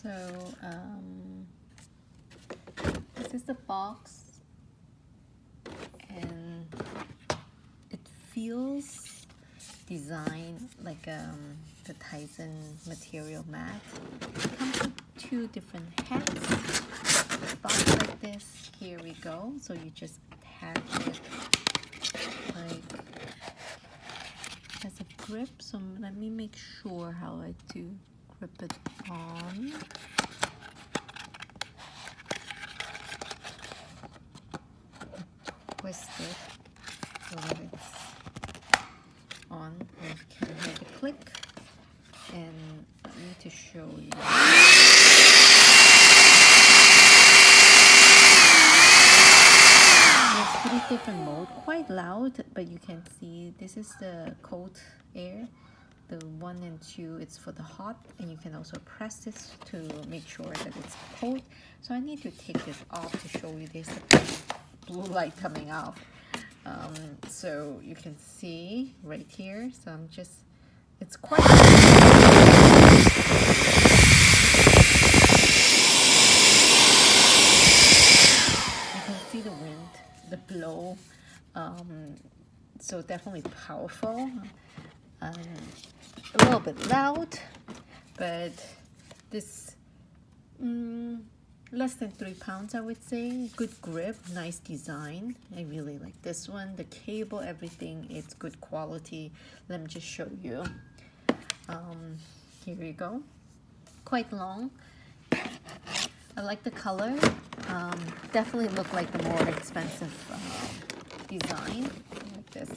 So this is the box, and it feels designed like the Tizen material mat. It comes with two different heads. Box like this. Here we go. So you just attach it like has a grip. So let me make sure how I do grip it on. Twist it so that it's on. You can hear the click, and I need to show you. There's 3 different modes, quite loud, but you can see this is the cold air. The 1 and 2, it's for the hot, and you can also press this to make sure that it's cold. So I need to take this off to show you there's the blue light coming out. So you can see right here. So I'm just, it's quite. You can see the wind, the blow. So definitely powerful. A little bit loud, but this less than 3 pounds, I would say. Good grip, nice design. I really like this one. The cable, everything, it's good quality. Let me just show you. Here you go. Quite long. I like the color. Definitely look like the more expensive design like this.